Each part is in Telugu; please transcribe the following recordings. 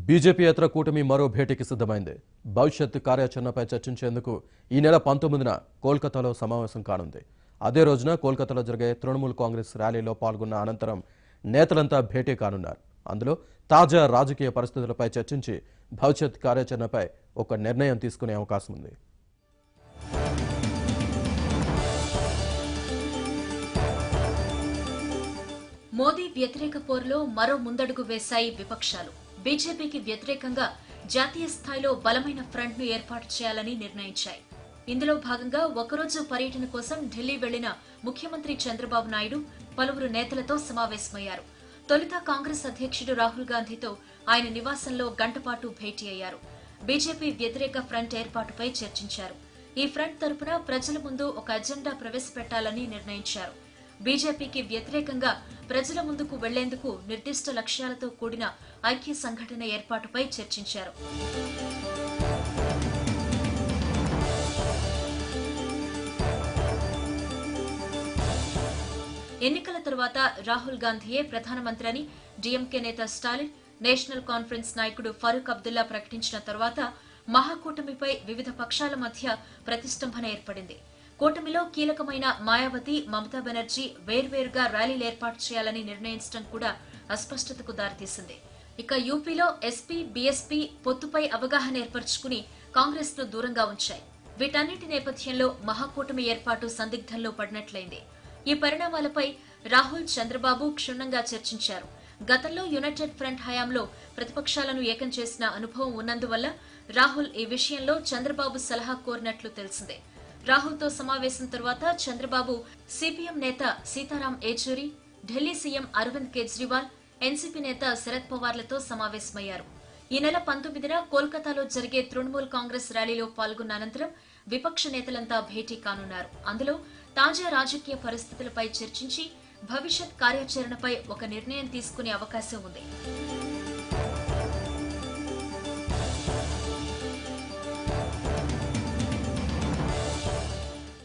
బీజేపీయేతర కూటమి మరో భేటీకి సిద్ధమైంది. భవిష్యత్ కార్యాచరణపై చర్చించేందుకు ఈ నెల 19న కోల్కతాలో సమావేశం కానుంది. అదే రోజున కోల్కతాలో జరిగే తృణమూల్ కాంగ్రెస్ ర్యాలీలో పాల్గొన్న అనంతరం నేతలంతా భేటీ కానున్నారు. అందులో తాజా రాజకీయ పరిస్థితులపై చర్చించి భవిష్యత్ కార్యాచరణపై ఒక నిర్ణయం తీసుకునే అవకాశం ఉంది. మోదీ వ్యతిరేక పోరులో మరో ముందడుగు వేశాయి విపక్షాలు. బీజేపీకి వ్యతిరేకంగా జాతీయ స్థాయిలో బలమైన ఫ్రంట్ ను ఏర్పాటు చేయాలని నిర్ణయించాయి. ఇందులో భాగంగా ఒకరోజు పర్యటన కోసం ఢిల్లీ వెళ్లిన ముఖ్యమంత్రి చంద్రబాబు నాయుడు పలువురు నేతలతో సమావేశమయ్యారు. తొలుత కాంగ్రెస్ అధ్యక్షుడు రాహుల్ గాంధీతో ఆయన నివాసంలో గంటపాటు భేటీ అయ్యారు. బీజేపీ వ్యతిరేక ఫ్రంట్ ఏర్పాటుపై చర్చించారు. ఈ ఫ్రంట్ తరపున ప్రజల ముందు ఒక అజెండా ప్రవేశపెట్టాలని నిర్ణయించారు. బీజేపీకి వ్యతిరేకంగా ప్రజల ముందుకు వెళ్లేందుకు నిర్దిష్ట లక్ష్యాలతో కూడిన ఐక్య సంఘటన ఏర్పాటుపై చర్చించారు. ఎన్నికల తరువాత రాహుల్ గాంధీయే ప్రధానమంత్రి అని డీఎంకే నేత స్టాలిన్, నేషనల్ కాన్ఫరెన్స్ నాయకుడు ఫరూక్ అబ్దుల్లా ప్రకటించిన తరువాత మహాకూటమిపై వివిధ పక్షాల మధ్య ప్రతిష్టంభన ఏర్పడింది. కూటమిలో కీలకమైన మాయావతి, మమతా బెనర్జీ వేర్వేరుగా ర్యాలీలు ఏర్పాటు చేయాలని నిర్ణయించడం కూడా అస్పష్టతకు దారితీసింది. ఇక యూపీలో ఎస్పీ, బీఎస్పీ పొత్తుపై అవగాహన ఏర్పరచుకుని కాంగ్రెస్ ను దూరంగా ఉంచాయి. వీటన్నిటి నేపథ్యంలో మహాకూటమి ఏర్పాటు సందిగ్ధంలో పడినట్లయింది. ఈ పరిణామాలపై రాహుల్, చంద్రబాబు క్షుణ్ణంగా చర్చించారు. గతంలో యునైటెడ్ ఫ్రంట్ హయాంలో ప్రతిపక్షాలను ఏకం చేసిన అనుభవం ఉన్నందువల్ల రాహుల్ ఈ విషయంలో చంద్రబాబు సలహా కోరినట్లు తెలిసిందే. రాహుల్తో సమావేశం తరువాత చంద్రబాబు సిపిఎం నేత సీతారాం ఏచూరి, ఢిల్లీ సీఎం అరవింద్ కేజ్రీవాల్, ఎన్సీపీ నేత శరద్ పవార్లతో సమావేశమయ్యారు. ఈ నెల 19న కోల్కతాలో జరిగే తృణమూల్ కాంగ్రెస్ ర్యాలీలో పాల్గొన్న అనంతరం విపక్ష నేతలంతా భేటీ కానున్నారు. అందులో తాజా రాజకీయ పరిస్థితులపై చర్చించి భవిష్యత్ కార్యాచరణపై ఒక నిర్ణయం తీసుకునే అవకాశం ఉంది.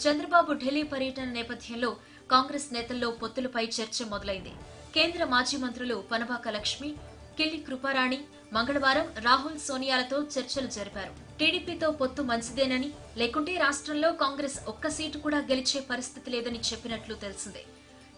చంద్రబాబు ఢిల్లీ పర్యటన నేపథ్యంలో కాంగ్రెస్ నేతల్లో పొత్తులపై చర్చ మొదలైంది. కేంద్ర మాజీ మంత్రులు పనబాక లక్ష్మి, కిల్లి కృపారాణి మంగళవారం రాహుల్, సోనియాలతో చర్చలు జరిపారు. టీడీపీతో పొత్తు మంచిదేనని, లేకుంటే రాష్ట్రంలో కాంగ్రెస్ ఒక్క సీటు కూడా గెలిచే పరిస్థితి లేదని చెప్పినట్లు తెలిసిందే.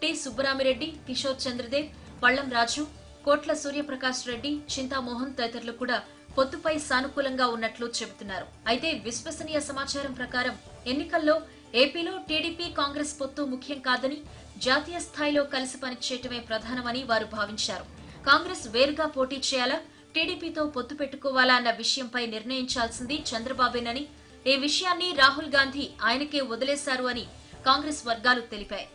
టి సుబ్బరామిరెడ్డి, కిషోర్ చంద్రదేవ్, పళ్లం రాజు, కోట్ల సూర్యప్రకాష్ రెడ్డి, చింతామోహన్ తదితరులు కూడా పొత్తుపై సానుకూలంగా ఉన్నట్లు చెబుతున్నారు. అయితే విశ్వసనీయ సమాచారం ప్రకారం ఎన్నికల్లో ఏపీలో టీడీపీ, కాంగ్రెస్ పొత్తు ముఖ్యం కాదని, జాతీయ స్థాయిలో కలిసి పనిచేయటమే ప్రధానమని వారు భావించారు. కాంగ్రెస్ వేరుగా పోటీ చేయాలా, టీడీపీతో పొత్తు పెట్టుకోవాలా అన్న విషయంపై నిర్ణయించాల్సింది చంద్రబాబేనని, ఈ విషయాన్ని రాహుల్ గాంధీ ఆయనకే వదిలేశారు అని కాంగ్రెస్ వర్గాలు తెలిపాయి.